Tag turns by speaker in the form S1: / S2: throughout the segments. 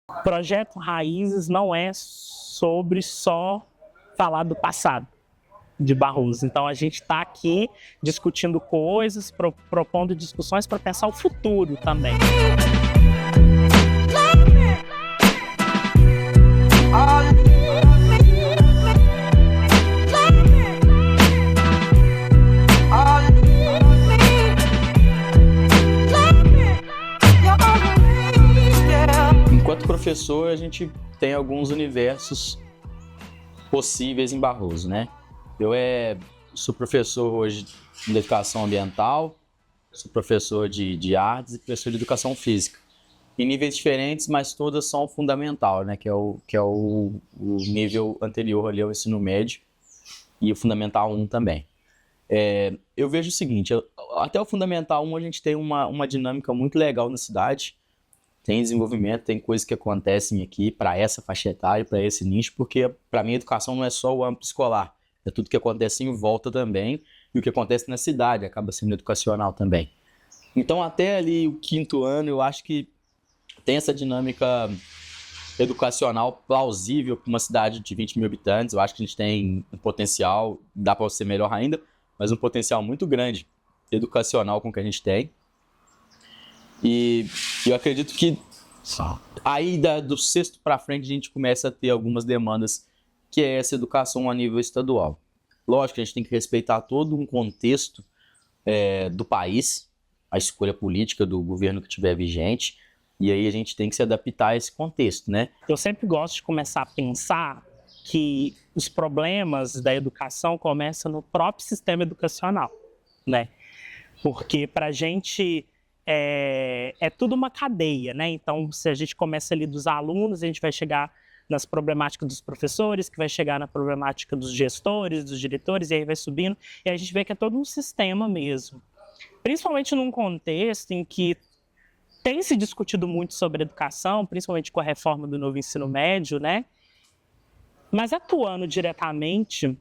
S1: Projeto Raízes não é sobre só falar do passado de Barroso. Então a gente está aqui discutindo coisas, propondo discussões para pensar o futuro também.
S2: Enquanto professor, a gente tem alguns universos possíveis em Barroso, né? Eu sou professor hoje de educação ambiental, sou professor de artes e professor de educação física. Em níveis diferentes, mas todas são fundamental, né? Que é o nível anterior ali ao ensino médio e o Fundamental 1 também. Eu vejo o seguinte, até o Fundamental 1 a gente tem uma dinâmica muito legal na cidade, tem desenvolvimento, tem coisas que acontecem aqui para essa faixa etária, para esse nicho, porque para mim a educação não é só o âmbito escolar, é tudo que acontece em volta também, e o que acontece na cidade acaba sendo educacional também. Então até ali o quinto ano eu acho que tem essa dinâmica educacional plausível para uma cidade de 20 mil habitantes. Eu acho que a gente tem um potencial, dá para ser melhor ainda, mas um potencial muito grande educacional com o que a gente tem. E eu acredito que aí do sexto para frente a gente começa a ter algumas demandas, que é essa educação a nível estadual. Lógico que a gente tem que respeitar todo um contexto do país, a escolha política do governo que estiver vigente, e aí a gente tem que se adaptar a esse contexto, né?
S1: Eu sempre gosto de começar a pensar que os problemas da educação começam no próprio sistema educacional, né? Porque para a gente é tudo uma cadeia, né? Então, se a gente começa ali dos alunos, a gente vai chegar nas problemáticas dos professores, que vai chegar na problemática dos gestores, dos diretores, e aí vai subindo, e a gente vê que é todo um sistema mesmo. Principalmente num contexto em que tem se discutido muito sobre educação, principalmente com a reforma do novo ensino médio, né? Mas atuando diretamente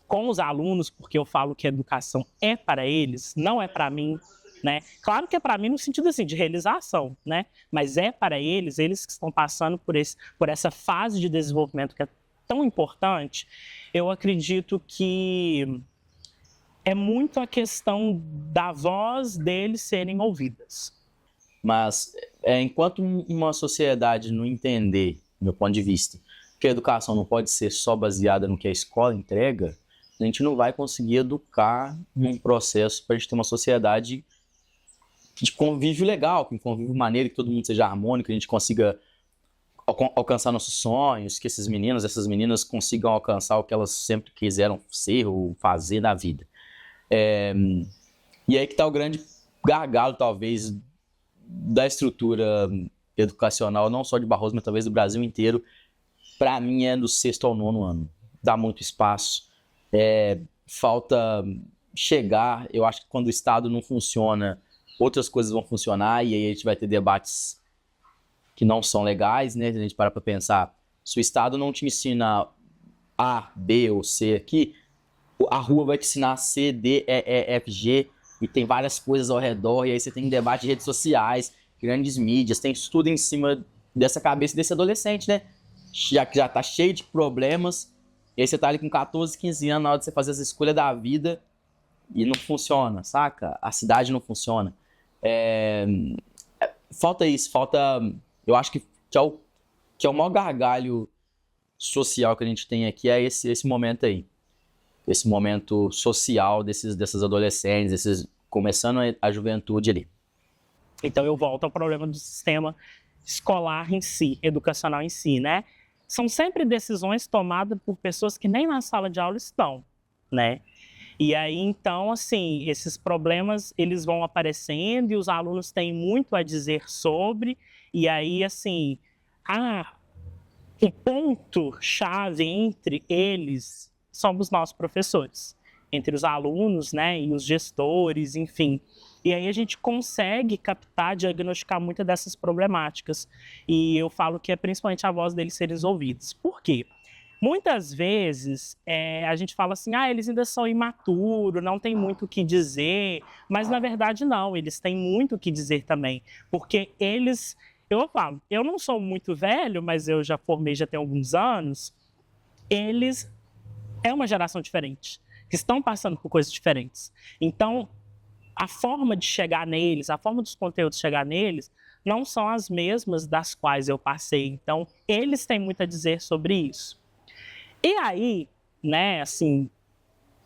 S1: com os alunos, porque eu falo que a educação é para eles, não é para mim, né? Claro que é para mim no sentido assim, de realização, né? Mas é para eles que estão passando por essa fase de desenvolvimento que é tão importante. Eu acredito que é muito a questão da voz deles serem ouvidas.
S2: Mas enquanto uma sociedade não entender, do meu ponto de vista, que a educação não pode ser só baseada no que a escola entrega, a gente não vai conseguir educar num processo para a gente ter uma sociedade de convívio legal, com convívio maneiro, que todo mundo seja harmônico, que a gente consiga alcançar nossos sonhos, que essas meninas consigam alcançar o que elas sempre quiseram ser ou fazer na vida. E aí que está o grande gargalo, talvez, da estrutura educacional, não só de Barroso, mas talvez do Brasil inteiro. Para mim é do sexto ao nono ano. Dá muito espaço. Falta chegar. Eu acho que quando o Estado não funciona, outras coisas vão funcionar, e aí a gente vai ter debates que não são legais, né? Se a gente para pensar, se o Estado não te ensina A, B ou C aqui, a rua vai te ensinar C, D, E, F, G, e tem várias coisas ao redor, e aí você tem debate de redes sociais, grandes mídias, tem tudo em cima dessa cabeça desse adolescente, né? Já que já tá cheio de problemas, e aí você tá ali com 14, 15 anos na hora de você fazer essa escolha da vida, e não funciona, saca? A cidade não funciona. Falta isso, eu acho que é o maior gargalho social que a gente tem aqui, é esse momento aí. Esse momento social dessas adolescentes, começando a juventude ali.
S1: Então eu volto ao problema do sistema escolar em si, educacional em si, né? São sempre decisões tomadas por pessoas que nem na sala de aula estão, né? E aí, então, assim, esses problemas, eles vão aparecendo e os alunos têm muito a dizer sobre, e aí, assim, o ponto-chave entre eles somos nós professores, entre os alunos, né, e os gestores, enfim. E aí a gente consegue captar, diagnosticar muitas dessas problemáticas. E eu falo que é principalmente a voz deles serem ouvidos. Por quê? Muitas vezes a gente fala assim, eles ainda são imaturos, não tem muito o que dizer, mas na verdade não, eles têm muito o que dizer também, porque eles Eu falo, eu não sou muito velho, mas eu já formei já tem alguns anos. Eles é uma geração diferente, que estão passando por coisas diferentes. Então, a forma de chegar neles, a forma dos conteúdos chegar neles, não são as mesmas das quais eu passei. Então, eles têm muito a dizer sobre isso. E aí, né, assim,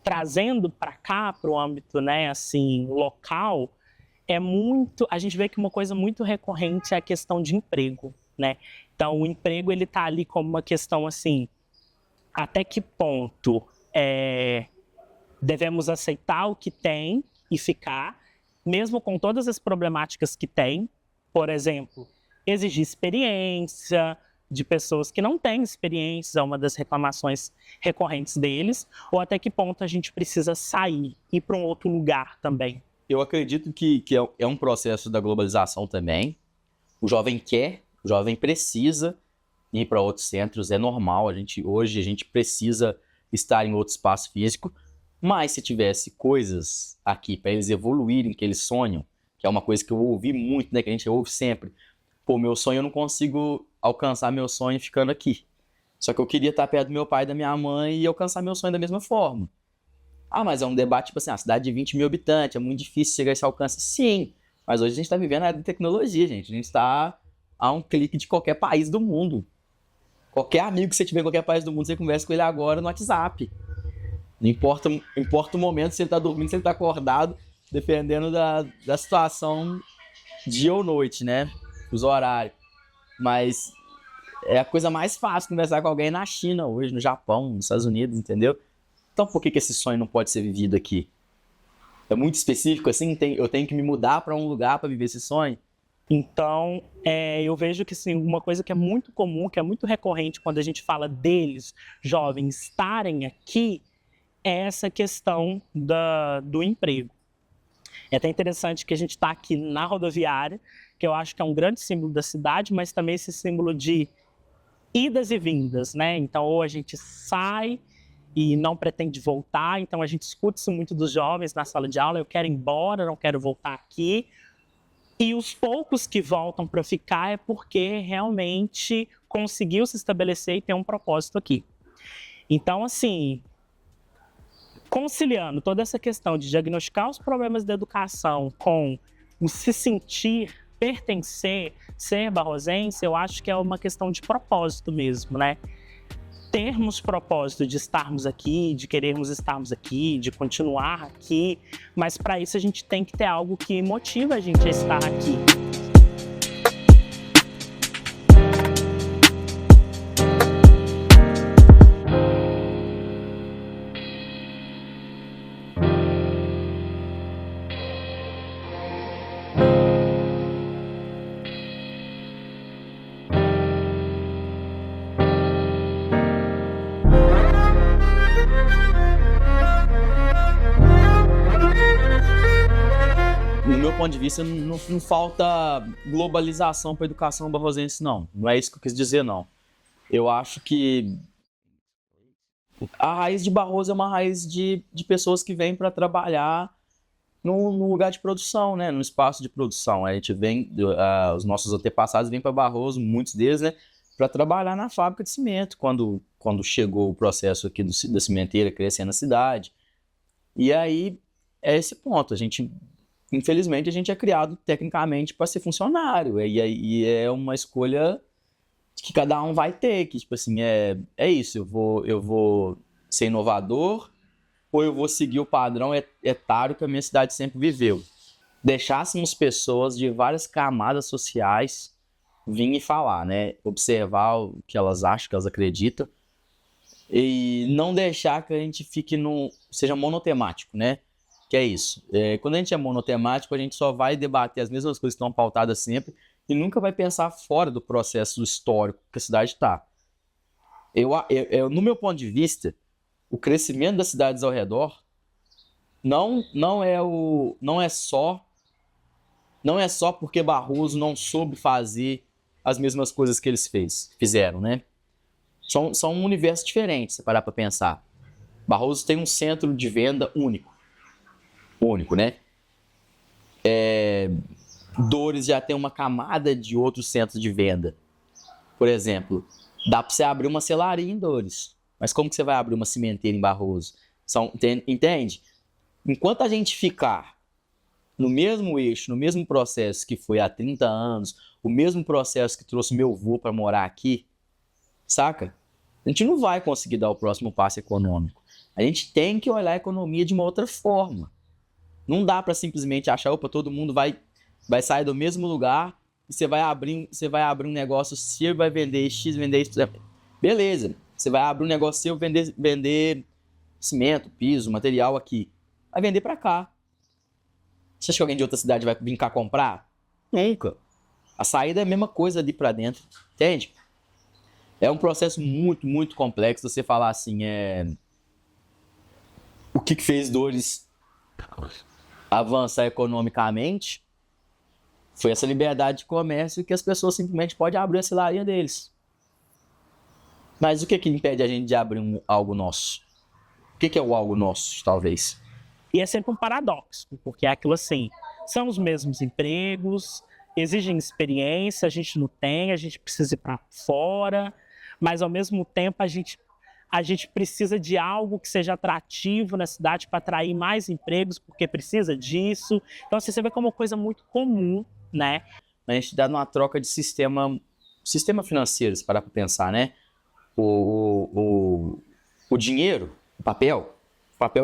S1: trazendo para cá, para o âmbito, né, assim, local, a gente vê que uma coisa muito recorrente é a questão de emprego, né? Então, o emprego, ele tá ali como uma questão, assim, até que ponto devemos aceitar o que tem e ficar, mesmo com todas as problemáticas que tem. Por exemplo, exigir experiência de pessoas que não têm experiência, é uma das reclamações recorrentes deles, ou até que ponto a gente precisa sair, ir para um outro lugar também.
S2: Eu acredito que é um processo da globalização também. O jovem quer, o jovem precisa ir para outros centros, é normal. Hoje a gente precisa estar em outro espaço físico, mas se tivesse coisas aqui para eles evoluírem, que eles sonham, que é uma coisa que eu ouvi muito, né, que a gente ouve sempre. Pô, meu sonho, eu não consigo alcançar meu sonho ficando aqui. Só que eu queria estar perto do meu pai e da minha mãe e alcançar meu sonho da mesma forma. Ah, mas é um debate, tipo assim, a cidade de 20 mil habitantes, é muito difícil chegar a esse alcance. Sim, mas hoje a gente está vivendo a era da tecnologia, gente. A gente está a um clique de qualquer país do mundo. Qualquer amigo que você tiver em qualquer país do mundo, você conversa com ele agora no WhatsApp. Não importa o momento, se ele está dormindo, se ele está acordado, dependendo da situação, dia ou noite, né? Os horários. Mas é a coisa mais fácil conversar com alguém na China hoje, no Japão, nos Estados Unidos, entendeu? Então por que esse sonho não pode ser vivido aqui? É muito específico assim? Eu tenho que me mudar para um lugar para viver esse sonho?
S1: Então, eu vejo que sim, uma coisa que é muito comum, que é muito recorrente quando a gente fala deles, jovens, estarem aqui, é essa questão do emprego. É até interessante que a gente está aqui na rodoviária, que eu acho que é um grande símbolo da cidade, mas também esse símbolo de idas e vindas, né? Então, ou a gente sai e não pretende voltar, então a gente escuta isso muito dos jovens na sala de aula, eu quero ir embora, não quero voltar aqui. E os poucos que voltam para ficar é porque realmente conseguiu se estabelecer e ter um propósito aqui. Então, assim, conciliando toda essa questão de diagnosticar os problemas da educação com o se sentir, pertencer, ser barrosense, eu acho que é uma questão de propósito mesmo, né? Termos propósito de estarmos aqui, de querermos estarmos aqui, de continuar aqui, mas para isso a gente tem que ter algo que motiva a gente a estar aqui.
S2: No meu ponto de vista, não falta globalização para a educação barrosense, não. Não é isso que eu quis dizer, não. Eu acho que a raiz de Barroso é uma raiz de pessoas que vêm para trabalhar no lugar de produção, né? No espaço de produção. A gente vem, os nossos antepassados vêm para Barroso, muitos deles, né? Para trabalhar na fábrica de cimento, quando chegou o processo aqui da cimenteira crescendo na cidade. E aí, é esse ponto. Infelizmente, a gente é criado tecnicamente para ser funcionário. E é uma escolha que cada um vai ter, que tipo assim, é isso, eu vou ser inovador ou eu vou seguir o padrão etário que a minha cidade sempre viveu. Deixássemos pessoas de várias camadas sociais vir e falar, né? Observar o que elas acham, o que elas acreditam, e não deixar que a gente seja monotemático, né? Que é isso. Quando a gente é monotemático, a gente só vai debater as mesmas coisas que estão pautadas sempre e nunca vai pensar fora do processo histórico que a cidade está. No meu ponto de vista, o crescimento das cidades ao redor não é só porque Barroso não soube fazer as mesmas coisas que eles fizeram, né? São um universo diferente, se parar para pensar. Barroso tem um centro de venda único, né? Dores já tem uma camada de outros centros de venda. Por exemplo, dá para você abrir uma celaria em Dores, mas como que você vai abrir uma cimenteira em Barroso? Entende? Enquanto a gente ficar no mesmo eixo, no mesmo processo que foi há 30 anos, o mesmo processo que trouxe meu avô para morar aqui, saca? A gente não vai conseguir dar o próximo passo econômico. A gente tem que olhar a economia de uma outra forma. Não dá para simplesmente achar, opa, todo mundo vai sair do mesmo lugar e você vai abrir um negócio seu, vai vender X, vender X. Beleza, você vai abrir um negócio seu, vender cimento, piso, material aqui. Vai vender para cá. Você acha que alguém de outra cidade vai vir cá comprar? Nunca. A saída é a mesma coisa ali para dentro, entende? É um processo muito, muito complexo você falar assim, o que fez Dores avançar economicamente foi essa liberdade de comércio que as pessoas simplesmente podem abrir a celaria deles. Mas o que impede a gente de abrir algo nosso? O que é o algo nosso, talvez?
S1: E é sempre um paradoxo, porque é aquilo assim, são os mesmos empregos, exigem experiência, a gente não tem, a gente precisa ir para fora, mas ao mesmo tempo a gente precisa de algo que seja atrativo na cidade para atrair mais empregos, porque precisa disso. Então, assim, você vê como uma coisa muito comum, né?
S2: A gente dá numa troca de sistema financeiro, se parar para pensar, né? O dinheiro, o papel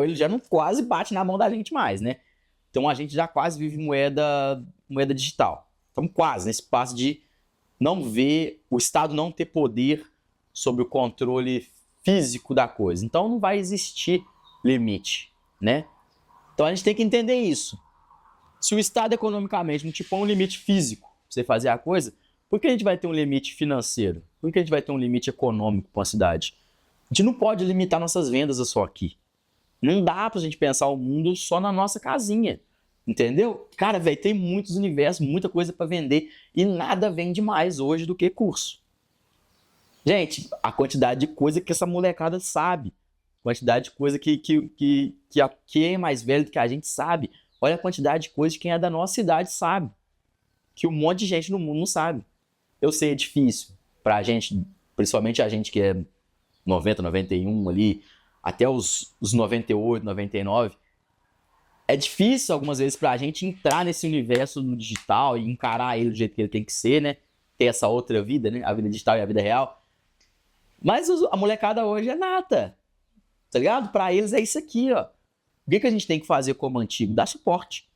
S2: ele já não quase bate na mão da gente mais, né? Então a gente já quase vive moeda digital. Estamos quase nesse passo de não ver, o Estado não ter poder sobre o controle físico da coisa. Então não vai existir limite, né? Então a gente tem que entender isso. Se o Estado economicamente não te põe um limite físico para você fazer a coisa, por que a gente vai ter um limite financeiro? Por que a gente vai ter um limite econômico para uma cidade? A gente não pode limitar nossas vendas só aqui. Não dá pra gente pensar o mundo só na nossa casinha, entendeu? Cara, velho, tem muitos universos, muita coisa para vender e nada vende mais hoje do que curso. Gente, a quantidade de coisa que essa molecada sabe, quantidade de coisa que quem é mais velho do que a gente sabe, olha a quantidade de coisa que quem é da nossa idade sabe, que um monte de gente no mundo não sabe. Eu sei, é difícil pra gente, principalmente a gente que é 90, 91 ali, até os 98, 99, é difícil algumas vezes pra gente entrar nesse universo do digital e encarar ele do jeito que ele tem que ser, né? Ter essa outra vida, né? A vida digital e a vida real. Mas a molecada hoje é nata, tá ligado? Pra eles é isso aqui, ó. O que a gente tem que fazer como antigo? Dar suporte.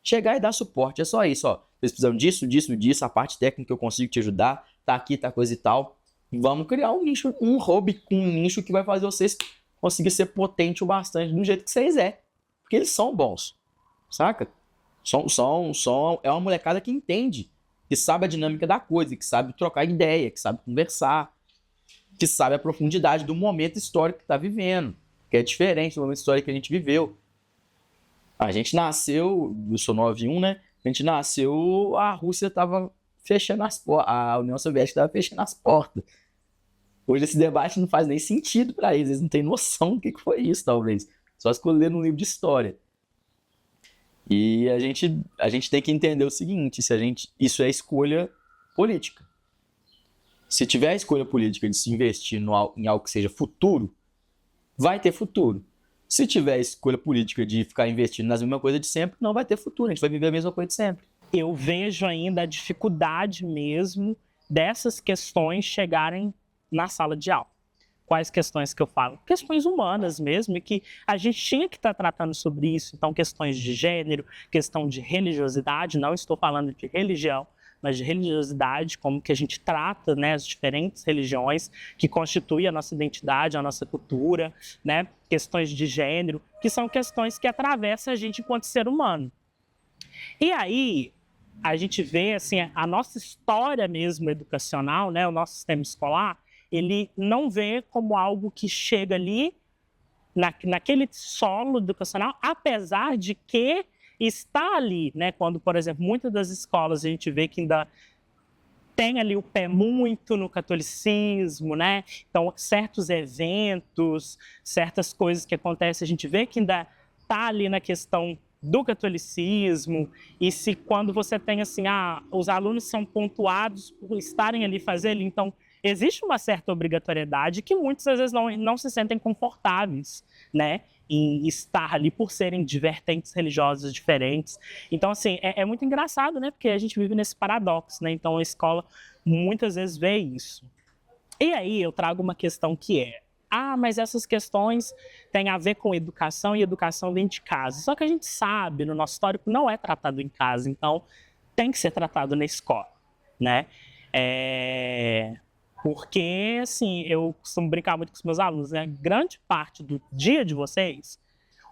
S2: Chegar e dar suporte, é só isso, ó. Vocês precisam disso, a parte técnica eu consigo te ajudar, tá aqui, tá coisa e tal. Vamos criar um nicho, um hobby com um nicho que vai fazer vocês conseguir ser potente o bastante do jeito que vocês é. Porque eles são bons, saca? É uma molecada que entende, que sabe a dinâmica da coisa, que sabe trocar ideia, que sabe conversar, que sabe a profundidade do momento histórico que tá vivendo, que é diferente do momento histórico que a gente viveu. A gente nasceu, eu sou 91, né? A gente nasceu, a Rússia tava fechando as portas, a União Soviética tava fechando as portas. Hoje esse debate não faz nem sentido para eles não têm noção do que foi isso, talvez. Só escolher num livro de história. E a gente tem que entender o seguinte, isso é escolha política. Se tiver a escolha política de se investir em algo que seja futuro, vai ter futuro. Se tiver a escolha política de ficar investindo nas mesmas coisas de sempre, não vai ter futuro, a gente vai viver a mesma coisa de sempre.
S1: Eu vejo ainda a dificuldade mesmo dessas questões chegarem na sala de aula. Quais questões que eu falo? Questões humanas mesmo, e que a gente tinha que estar tratando sobre isso. Então, questões de gênero, questão de religiosidade, não estou falando de religião, mas de religiosidade, como que a gente trata, né, as diferentes religiões que constituem a nossa identidade, a nossa cultura, né, questões de gênero, que são questões que atravessam a gente enquanto ser humano. E aí, a gente vê, assim, a nossa história mesmo educacional, né, o nosso sistema escolar, ele não vê como algo que chega ali, naquele solo educacional, apesar de que está ali, né? Quando, por exemplo, muitas das escolas a gente vê que ainda tem ali o pé muito no catolicismo, né? Então, certos eventos, certas coisas que acontecem, a gente vê que ainda está ali na questão do catolicismo, e se quando você tem assim, os alunos são pontuados por estarem ali fazendo, então existe uma certa obrigatoriedade que muitas às vezes não se sentem confortáveis, né, em estar ali por serem de vertentes religiosas diferentes. Então, assim, é muito engraçado, né, porque a gente vive nesse paradoxo, né, então a escola muitas vezes vê isso. E aí eu trago uma questão que é, mas essas questões têm a ver com educação e educação vem de casa. Só que a gente sabe, no nosso histórico, não é tratado em casa, então tem que ser tratado na escola, né? Porque, assim, eu costumo brincar muito com os meus alunos, né? Grande parte do dia de vocês,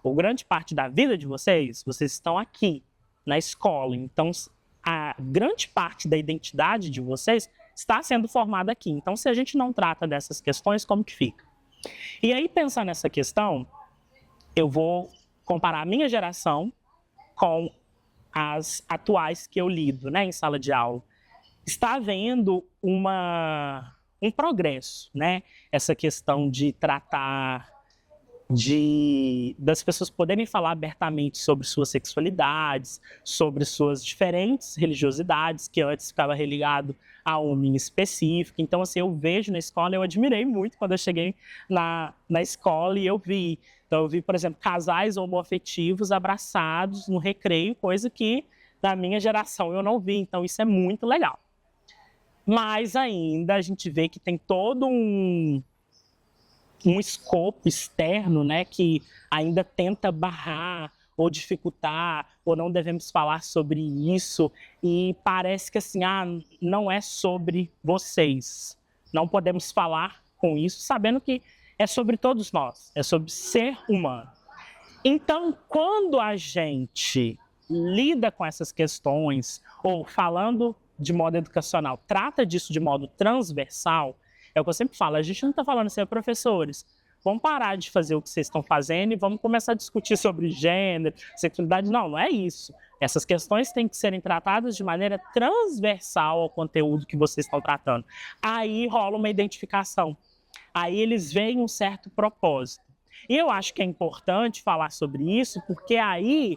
S1: ou grande parte da vida de vocês estão aqui, na escola. Então, a grande parte da identidade de vocês está sendo formada aqui. Então, se a gente não trata dessas questões, como que fica? E aí, pensar nessa questão, eu vou comparar a minha geração com as atuais que eu lido, né, em sala de aula. Está havendo um progresso, né? Essa questão de tratar das pessoas poderem falar abertamente sobre suas sexualidades, sobre suas diferentes religiosidades, que antes ficava religado a uma em específico. Então, assim, eu vejo na escola, eu admirei muito quando eu cheguei na escola e eu vi. Então, eu vi, por exemplo, casais homoafetivos abraçados no recreio, coisa que da minha geração eu não vi. Então, isso é muito legal. Mas ainda a gente vê que tem todo um escopo externo, né, que ainda tenta barrar ou dificultar, ou não devemos falar sobre isso, e parece que assim, não é sobre vocês, não podemos falar com isso, sabendo que é sobre todos nós, é sobre ser humano. Então, quando a gente lida com essas questões, ou falando de modo educacional, trata disso de modo transversal, é o que eu sempre falo, a gente não está falando assim, professores, vamos parar de fazer o que vocês estão fazendo e vamos começar a discutir sobre gênero, sexualidade. Não é isso. Essas questões têm que serem tratadas de maneira transversal ao conteúdo que vocês estão tratando. Aí rola uma identificação. Aí eles veem um certo propósito. E eu acho que é importante falar sobre isso, porque aí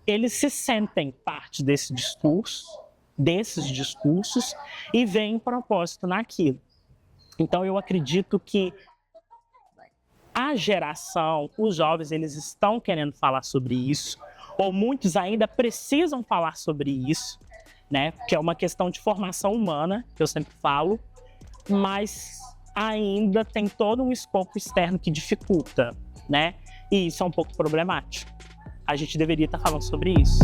S1: eles se sentem parte desses discursos e veem propósito naquilo. Então, eu acredito que a geração, os jovens, eles estão querendo falar sobre isso, ou muitos ainda precisam falar sobre isso, né? Que é uma questão de formação humana, que eu sempre falo, mas ainda tem todo um escopo externo que dificulta, né? E isso é um pouco problemático. A gente deveria estar falando sobre isso.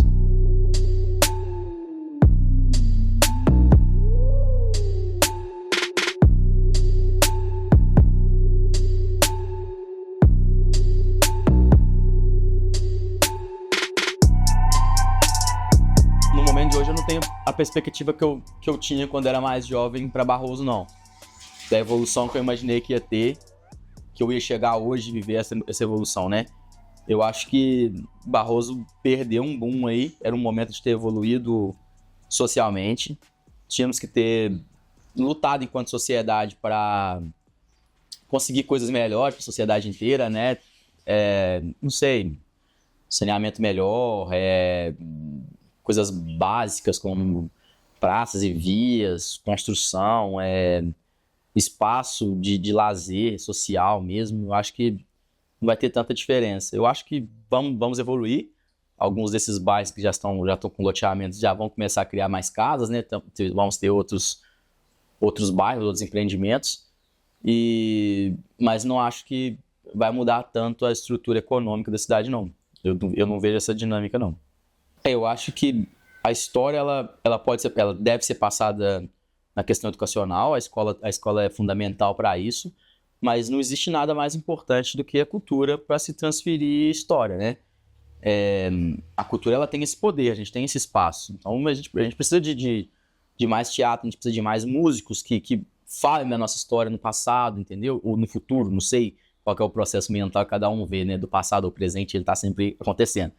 S2: A perspectiva que eu tinha quando era mais jovem para Barroso, não. Da evolução que eu imaginei que ia ter, que eu ia chegar hoje e viver essa evolução, né? Eu acho que Barroso perdeu um boom aí, era um momento de ter evoluído socialmente. Tínhamos que ter lutado enquanto sociedade para conseguir coisas melhores para a sociedade inteira, né? Não sei, saneamento melhor, coisas básicas como praças e vias, construção, espaço de lazer social mesmo. Eu acho que não vai ter tanta diferença. Eu acho que vamos evoluir. Alguns desses bairros que já estão com loteamentos já vão começar a criar mais casas, né? Então, vamos ter outros bairros, outros empreendimentos. Mas não acho que vai mudar tanto a estrutura econômica da cidade, não. Eu não vejo essa dinâmica, não. Eu acho que a história ela deve ser passada na questão educacional, a escola é fundamental para isso, mas não existe nada mais importante do que a cultura para se transferir história, né? A cultura ela tem esse poder, a gente tem esse espaço. Então a gente precisa de mais teatro, a gente precisa de mais músicos que falem da nossa história no passado, entendeu? Ou no futuro, não sei qual que é o processo mental que cada um vê, né? Do passado ao presente, ele está sempre acontecendo.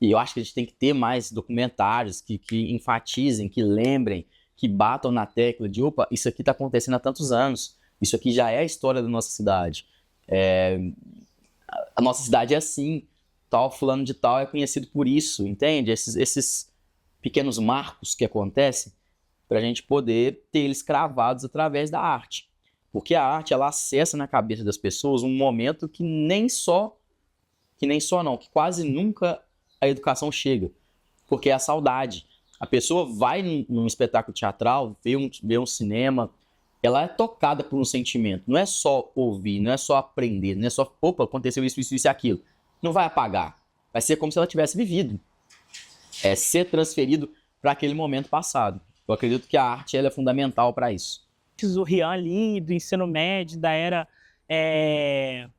S2: E eu acho que a gente tem que ter mais documentários que enfatizem, que lembrem, que batam na tecla de opa, isso aqui está acontecendo há tantos anos, isso aqui já é a história da nossa cidade. A nossa cidade é assim. tal, fulano de tal é conhecido por isso, entende? Esses pequenos marcos que acontecem para a gente poder ter eles cravados através da arte. Porque a arte, ela acessa na cabeça das pessoas um momento que que quase nunca a educação chega. Porque é a saudade. A pessoa vai num espetáculo teatral, vê um cinema, ela é tocada por um sentimento. Não é só ouvir, não é só aprender, não é só, opa, aconteceu isso e aquilo. Não vai apagar. Vai ser como se ela tivesse vivido. É ser transferido para aquele momento passado. Eu acredito que a arte ela é fundamental para isso.
S1: O Rian ali, do ensino médio, da era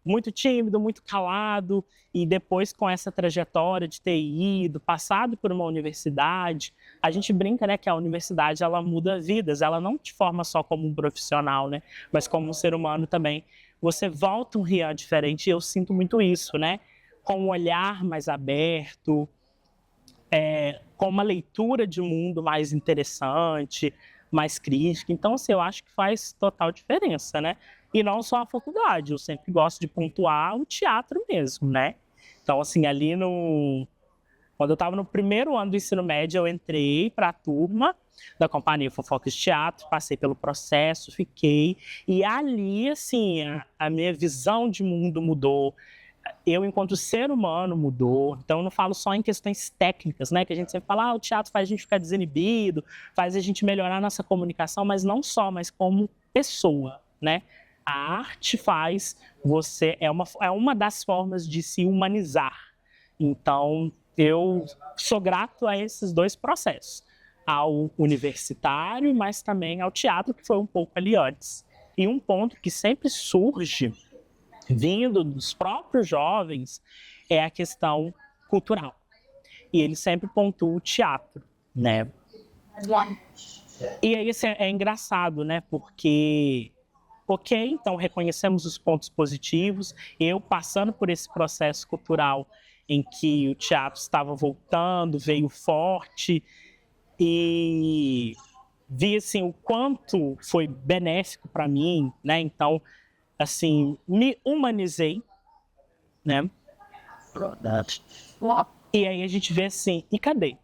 S1: muito tímido, muito calado, e depois com essa trajetória de ter ido, passado por uma universidade, a gente brinca, né, que a universidade ela muda vidas, ela não te forma só como um profissional, né, mas como um ser humano também. Você volta um Rian diferente, e eu sinto muito isso, né, com um olhar mais aberto, com uma leitura de mundo mais interessante, mais crítica. Então, assim, eu acho que faz total diferença, né? E não só a faculdade, eu sempre gosto de pontuar o teatro mesmo, né? Então, assim, quando eu estava no primeiro ano do ensino médio, eu entrei para a turma da Companhia Fofocas de Teatro, passei pelo processo, fiquei, e ali, assim, a minha visão de mundo mudou. Eu, enquanto ser humano, mudou. Então, eu não falo só em questões técnicas, né? Que a gente sempre fala, o teatro faz a gente ficar desinibido, faz a gente melhorar a nossa comunicação, mas não só, mas como pessoa, né? A arte faz você... É uma das formas de se humanizar. Então, eu sou grato a esses dois processos. Ao universitário, mas também ao teatro, que foi um pouco ali antes. E um ponto que sempre surge vindo dos próprios jovens, é a questão cultural. E ele sempre pontua o teatro, né? E aí assim, é engraçado, né? Porque, ok, então reconhecemos os pontos positivos, eu passando por esse processo cultural em que o teatro estava voltando, veio forte, e vi assim, o quanto foi benéfico para mim, né? Então, assim, me humanizei, né? E aí a gente vê assim, e cadê?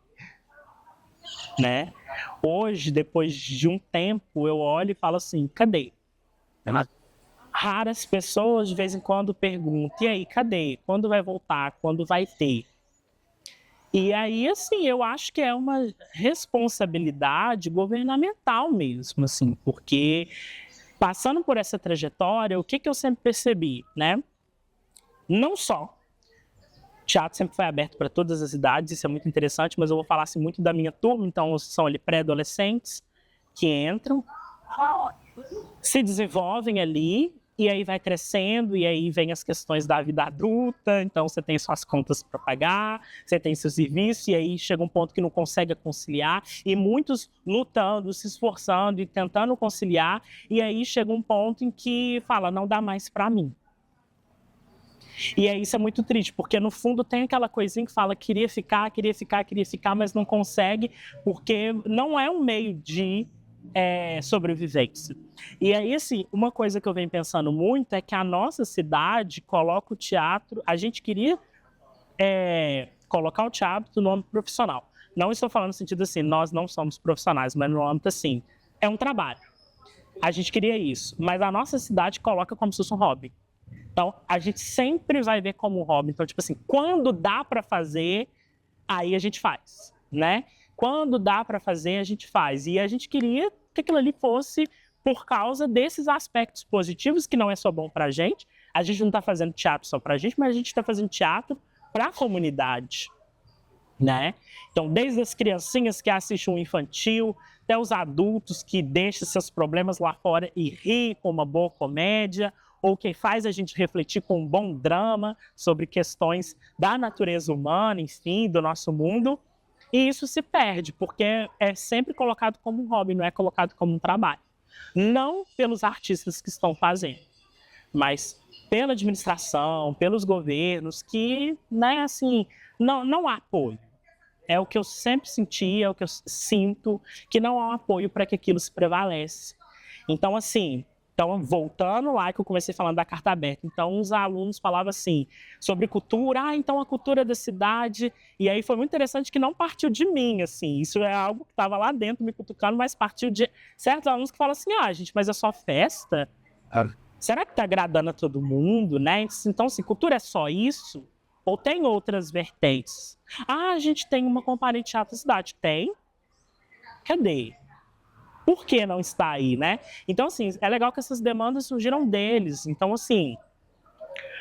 S1: Né? Hoje, depois de um tempo, eu olho e falo assim, cadê? Raras pessoas de vez em quando perguntam, e aí, cadê? Quando vai voltar? Quando vai ter? E aí, assim, eu acho que é uma responsabilidade governamental mesmo, assim, porque passando por essa trajetória, o que eu sempre percebi, né? Não só o teatro sempre foi aberto para todas as idades, isso é muito interessante, mas eu vou falar assim, muito da minha turma, então são ali pré-adolescentes que entram, se desenvolvem ali, e aí vai crescendo, e aí vem as questões da vida adulta, então você tem suas contas para pagar, você tem seu serviço, e aí chega um ponto que não consegue conciliar, e muitos lutando, se esforçando e tentando conciliar, e aí chega um ponto em que fala, não dá mais para mim. E aí isso é muito triste, porque no fundo tem aquela coisinha que fala, queria ficar, mas não consegue, porque não é um meio de sobrevivência. E aí, assim, uma coisa que eu venho pensando muito é que a nossa cidade coloca o teatro, a gente queria colocar o teatro no âmbito profissional. Não estou falando no sentido assim, nós não somos profissionais, mas no âmbito assim, é um trabalho. A gente queria isso, mas a nossa cidade coloca como se fosse um hobby. Então, a gente sempre vai ver como um hobby. Então, tipo assim, quando dá para fazer, aí a gente faz, né? Quando dá para fazer, a gente faz. E a gente queria que aquilo ali fosse por causa desses aspectos positivos, que não é só bom para a gente não está fazendo teatro só para a gente, mas a gente está fazendo teatro para a comunidade, né? Então, desde as criancinhas que assistem um infantil, até os adultos que deixam seus problemas lá fora e riem com uma boa comédia, ou que faz a gente refletir com um bom drama sobre questões da natureza humana, enfim, do nosso mundo. E isso se perde, porque é sempre colocado como um hobby, não é colocado como um trabalho. Não pelos artistas que estão fazendo, mas pela administração, pelos governos, que, né, assim, não há apoio. É o que eu sempre senti, é o que eu sinto, que não há apoio para que aquilo se prevaleça. Então, assim, Então, voltando lá que eu comecei falando da carta aberta. Então, os alunos falavam assim, sobre cultura, então a cultura da cidade. E aí foi muito interessante que não partiu de mim, assim. Isso é algo que estava lá dentro me cutucando, mas partiu de certos alunos que falam assim, gente, mas é só festa? Será que está agradando a todo mundo, né? Então, assim, cultura é só isso? Ou tem outras vertentes? A gente tem uma comparente teatro cidade. Tem? Cadê? Por que não está aí, né? Então, assim, é legal que essas demandas surgiram deles. Então, assim,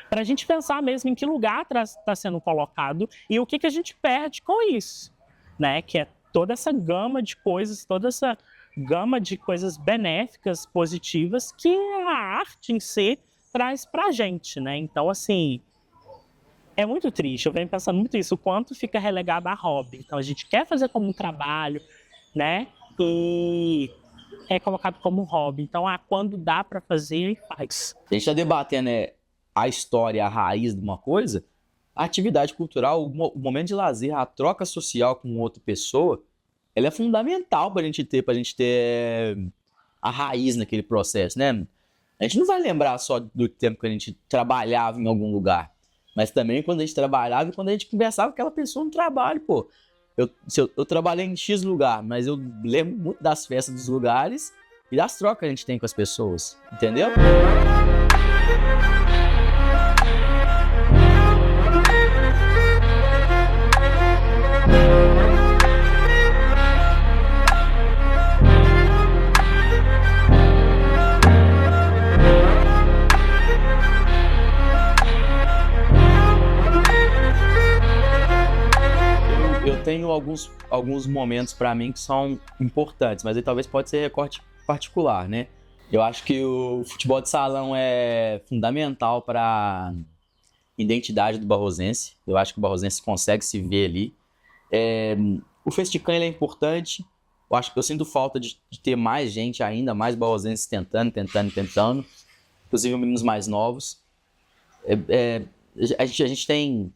S1: para a gente pensar mesmo em que lugar está sendo colocado e o que a gente perde com isso, né? Que é toda essa gama de coisas, toda essa gama de coisas benéficas, positivas, que a arte em si traz para a gente, né? Então, assim, é muito triste. Eu venho pensando muito isso, o quanto fica relegado a hobby. Então, a gente quer fazer como um trabalho, né? E é colocado como um hobby. Então, quando dá para fazer, faz.
S2: A gente está debatendo a história, a raiz de uma coisa, a atividade cultural, o momento de lazer, a troca social com outra pessoa, ela é fundamental para a gente ter a raiz naquele processo, né? A gente não vai lembrar só do tempo que a gente trabalhava em algum lugar, mas também quando a gente trabalhava e quando a gente conversava com aquela pessoa no trabalho, pô. Eu trabalhei em X lugar, mas eu lembro muito das festas dos lugares e das trocas que a gente tem com as pessoas, entendeu? Eu tenho alguns momentos para mim que são importantes, mas aí talvez pode ser recorte particular, né? Eu acho que o futebol de salão é fundamental para a identidade do barrosense. Eu acho que o barrosense consegue se ver ali. O Festicam ele é importante. Eu acho que eu sinto falta de ter mais gente ainda, mais barrosenses tentando. Inclusive meninos mais novos. A gente tem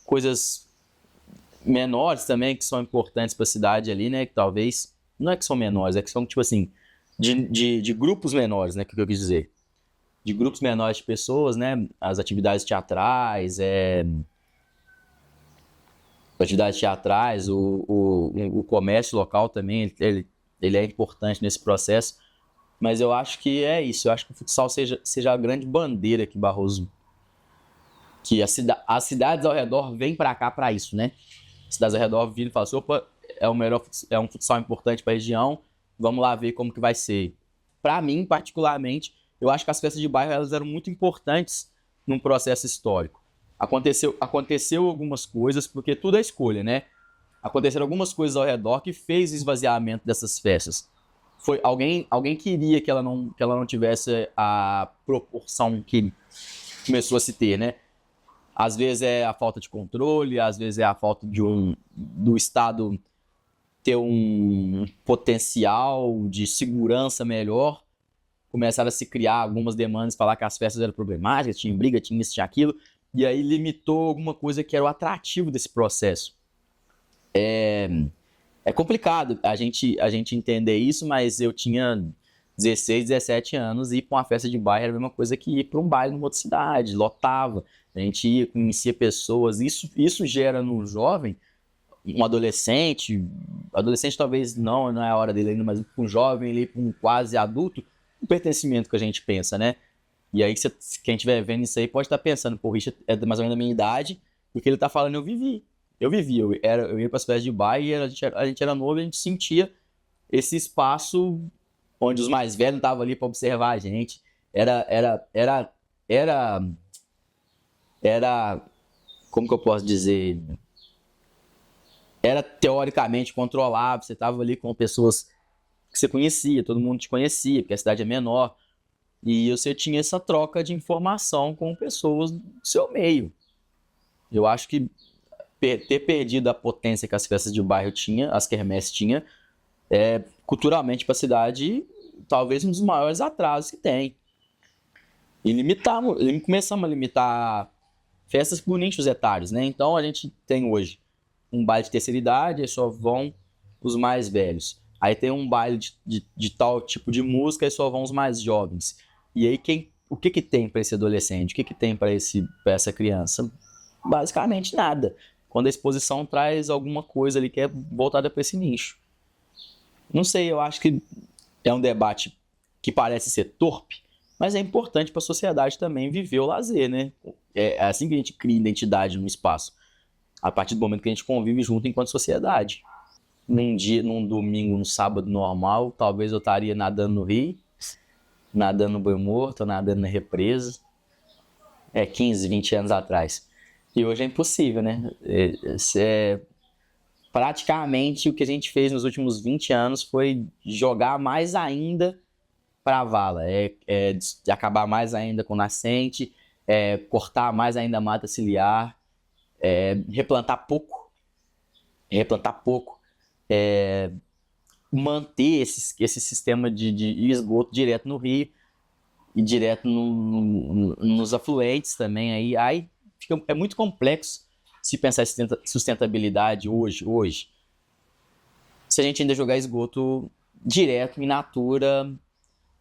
S2: coisas menores também que são importantes para a cidade ali, né? Que talvez, não é que são menores, é que são tipo assim, de grupos menores, né? Que eu quis dizer. De grupos menores de pessoas, né? As atividades teatrais, o comércio local também, ele é importante nesse processo. Mas eu acho que é isso, eu acho que o futsal seja a grande bandeira que Barroso, que as cidades ao redor vêm para cá para isso, né? As cidades ao redor viram e falam assim, opa, é um futsal importante para a região, vamos lá ver como que vai ser. Para mim, particularmente, eu acho que as festas de bairro elas eram muito importantes num processo histórico. Aconteceu algumas coisas, porque tudo é escolha, né? Aconteceram algumas coisas ao redor que fez o esvaziamento dessas festas. Alguém queria que ela não tivesse a proporção que começou a se ter, né? Às vezes é a falta de controle, às vezes é a falta do Estado ter um potencial de segurança melhor. Começaram a se criar algumas demandas, falar que as festas eram problemáticas, tinha briga, tinha isso, tinha aquilo, e aí limitou alguma coisa que era o atrativo desse processo. É complicado a gente entender isso, mas eu tinha 16, 17 anos e ir para uma festa de bairro era a mesma coisa que ir para um baile numa outra cidade, lotava. A gente ia, conhecia pessoas, isso gera no jovem, um adolescente talvez não é a hora dele ainda, mas um jovem ali, um quase adulto, um pertencimento que a gente pensa, né? E aí quem estiver vendo isso aí pode estar pensando, pô, o Richard é mais ou menos da minha idade, porque ele tá falando, eu vivi, eu ia para as festas de baile e a gente era novo e a gente sentia esse espaço onde os mais velhos estavam ali para observar a gente, era, como que eu posso dizer, era teoricamente controlável, você estava ali com pessoas que você conhecia, todo mundo te conhecia, porque a cidade é menor, e você tinha essa troca de informação com pessoas do seu meio. Eu acho que ter perdido a potência que as festas de bairro tinha, as quermesses tinha, culturalmente para a cidade, talvez um dos maiores atrasos que tem. E começamos a limitar festas por nichos etários, né? Então a gente tem hoje um baile de terceira idade, só vão os mais velhos. Aí tem um baile de tal tipo de música e só vão os mais jovens. E aí o que tem para esse adolescente? O que tem para essa criança? Basicamente nada. Quando a exposição traz alguma coisa ali que é voltada para esse nicho. Não sei, eu acho que é um debate que parece ser torpe, mas é importante para a sociedade também viver o lazer, né? É assim que a gente cria identidade no espaço. A partir do momento que a gente convive junto enquanto sociedade. Num domingo, num sábado normal, talvez eu estaria nadando no rio, nadando no Boi Morto, nadando na represa. 15, 20 anos atrás. E hoje é impossível, né? Praticamente o que a gente fez nos últimos 20 anos foi jogar mais ainda para a vala. De acabar mais ainda com nascente, cortar mais ainda a mata ciliar, replantar pouco, manter esse sistema de esgoto direto no rio e direto nos afluentes também. Aí é muito complexo se pensar em sustentabilidade hoje. Se a gente ainda jogar esgoto direto, in natura,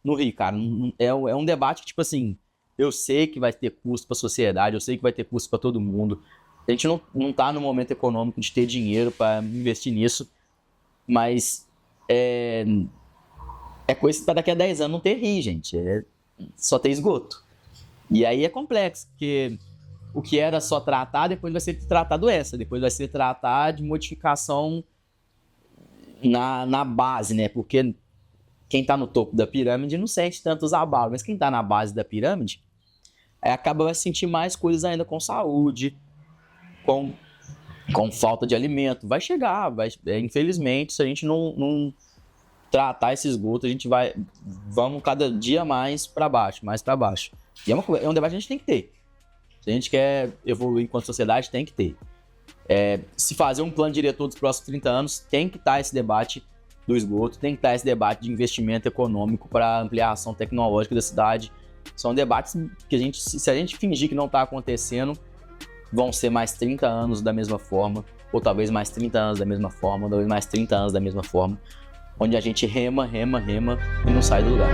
S2: no rio, cara. É um debate que, tipo assim, eu sei que vai ter custo para a sociedade, eu sei que vai ter custo para todo mundo. A gente não tá no momento econômico de ter dinheiro para investir nisso, mas é coisa para daqui a 10 anos não ter rio, gente. Só ter esgoto. E aí é complexo, porque o que era só tratar, depois vai ser tratar doença, depois vai ser tratar de modificação na base, né? Porque quem está no topo da pirâmide não sente tantos abalos, mas quem está na base da pirâmide acaba vai sentir mais coisas ainda com saúde, com falta de alimento. Vai chegar, infelizmente, se a gente não tratar esse esgoto, vamos cada dia mais para baixo. E é um debate que a gente tem que ter. Se a gente quer evoluir enquanto sociedade, tem que ter. Se fazer um plano diretor dos próximos 30 anos, tem que estar esse debate do esgoto, tem que estar esse debate de investimento econômico para ampliação tecnológica da cidade. São debates que se a gente fingir que não está acontecendo, vão ser mais 30 anos da mesma forma, ou talvez mais 30 anos da mesma forma, ou talvez mais 30 anos da mesma forma, onde a gente rema e não sai do lugar.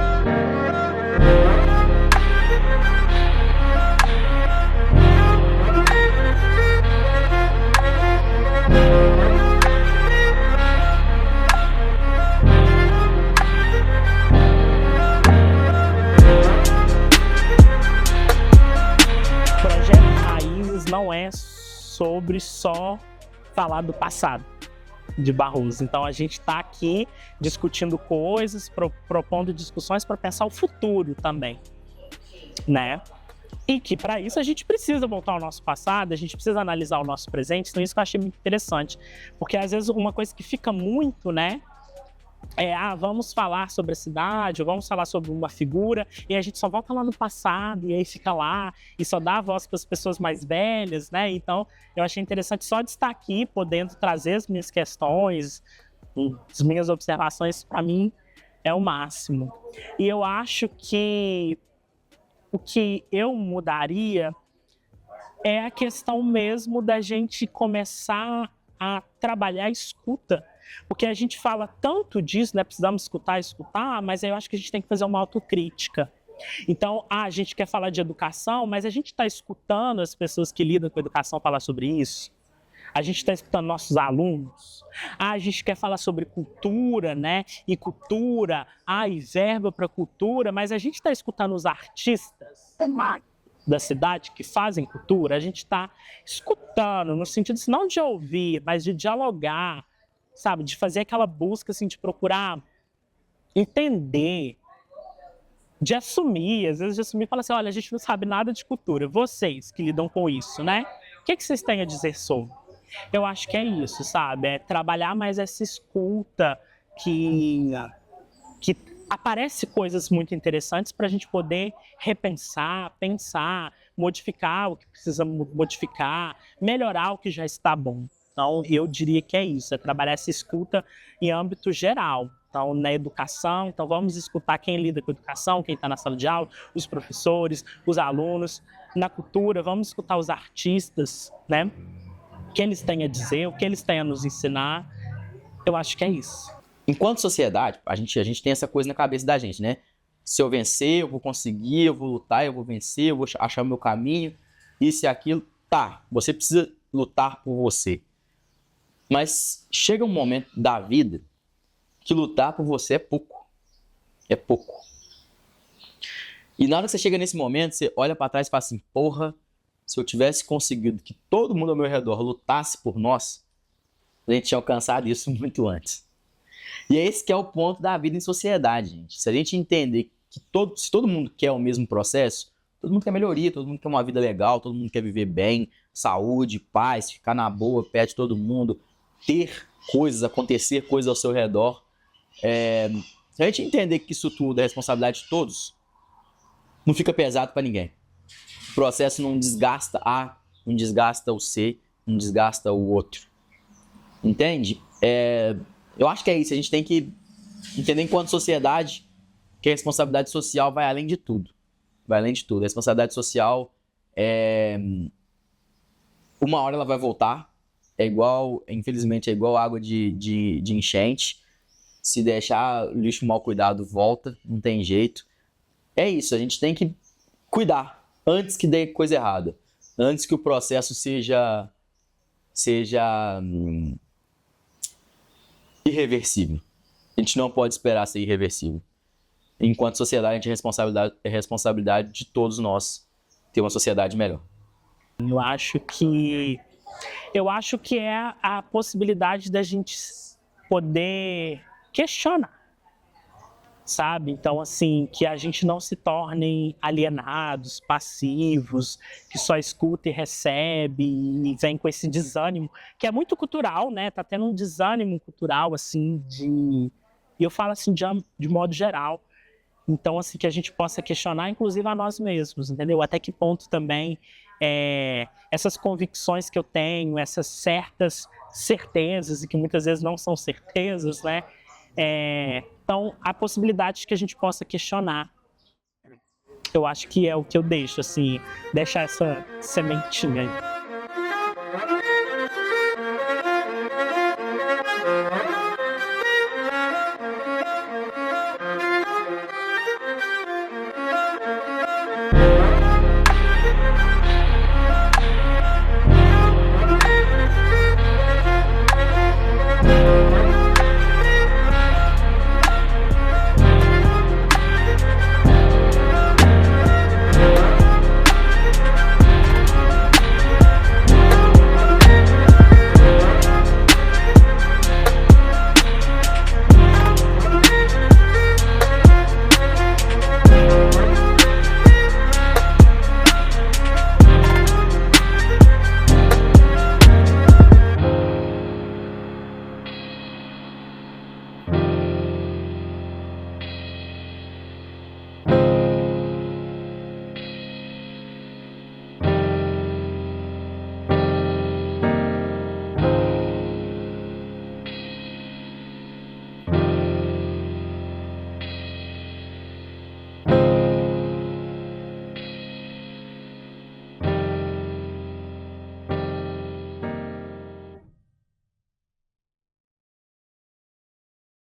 S1: Não é sobre só falar do passado de Barroso. Então a gente está aqui discutindo coisas, propondo discussões para pensar o futuro também, né? E que para isso a gente precisa voltar ao nosso passado, a gente precisa analisar o nosso presente. Então isso que eu achei muito interessante, porque às vezes uma coisa que fica muito, né? Vamos falar sobre a cidade, ou vamos falar sobre uma figura, e a gente só volta lá no passado, e aí fica lá, e só dá a voz para as pessoas mais velhas, né? Então, eu achei interessante só de estar aqui, podendo trazer as minhas questões, as minhas observações, para mim, é o máximo. E eu acho que o que eu mudaria é a questão mesmo da gente começar a trabalhar a escuta. Porque a gente fala tanto disso, né? Precisamos escutar, mas eu acho que a gente tem que fazer uma autocrítica. Então, a gente quer falar de educação, mas a gente está escutando as pessoas que lidam com a educação falar sobre isso. A gente está escutando nossos alunos. A gente quer falar sobre cultura, né? E cultura, e verba para cultura, mas a gente está escutando os artistas da cidade que fazem cultura. A gente está escutando, no sentido não de ouvir, mas de dialogar, sabe, de fazer aquela busca, assim, de procurar entender, de assumir, às vezes de assumir e falar assim, olha, a gente não sabe nada de cultura, vocês que lidam com isso, né? O que vocês têm a dizer sobre? Eu acho que é isso, sabe? É trabalhar mais essa escuta que aparece coisas muito interessantes para a gente poder repensar, pensar, modificar o que precisa modificar, melhorar o que já está bom. Então, eu diria que é isso, é trabalhar essa escuta em âmbito geral. Então, na educação, então vamos escutar quem lida com a educação, quem está na sala de aula, os professores, os alunos. Na cultura, vamos escutar os artistas, né? O que eles têm a dizer, o que eles têm a nos ensinar. Eu acho que é isso.
S2: enquanto sociedade, a gente tem essa coisa na cabeça da gente, né? Se eu vencer, eu vou conseguir, eu vou lutar, eu vou vencer, eu vou achar o meu caminho, isso e aquilo. Tá, você precisa lutar por você. Mas chega um momento da vida que lutar por você é pouco. É pouco. E na hora que você chega nesse momento, você olha pra trás e fala assim, porra, se eu tivesse conseguido que todo mundo ao meu redor lutasse por nós, a gente tinha alcançado isso muito antes. E é esse que é o ponto da vida em sociedade, gente. Se a gente entender que se todo mundo quer o mesmo processo, todo mundo quer melhoria, todo mundo quer uma vida legal, todo mundo quer viver bem, saúde, paz, ficar na boa, perto de todo mundo, ter coisas, acontecer coisas ao seu redor. Se a gente entender que isso tudo é responsabilidade de todos, não fica pesado para ninguém. O processo não desgasta A, não desgasta o C, não desgasta o outro. Entende? Eu acho que é isso. A gente tem que entender enquanto sociedade que a responsabilidade social vai além de tudo. Vai além de tudo. A responsabilidade social uma hora ela vai voltar. Infelizmente, é igual água de enchente. Se deixar o lixo mal cuidado, volta. Não tem jeito. É isso. A gente tem que cuidar antes que dê coisa errada. Antes que o processo seja irreversível. A gente não pode esperar ser irreversível. Enquanto sociedade, a gente é responsabilidade de todos nós ter uma sociedade melhor.
S1: Eu acho que é a possibilidade da gente poder questionar, sabe? Então, assim, que a gente não se torne alienados, passivos, que só escuta e recebe e vem com esse desânimo, que é muito cultural, né? Tá tendo um desânimo cultural, assim, e eu falo assim de modo geral. Então, assim, que a gente possa questionar, inclusive, a nós mesmos, entendeu? Até que ponto também essas convicções que eu tenho, essas certas certezas, e que muitas vezes não são certezas, né? Então, a possibilidade de que a gente possa questionar. Eu acho que é o que eu deixo, assim, deixar essa sementinha aí.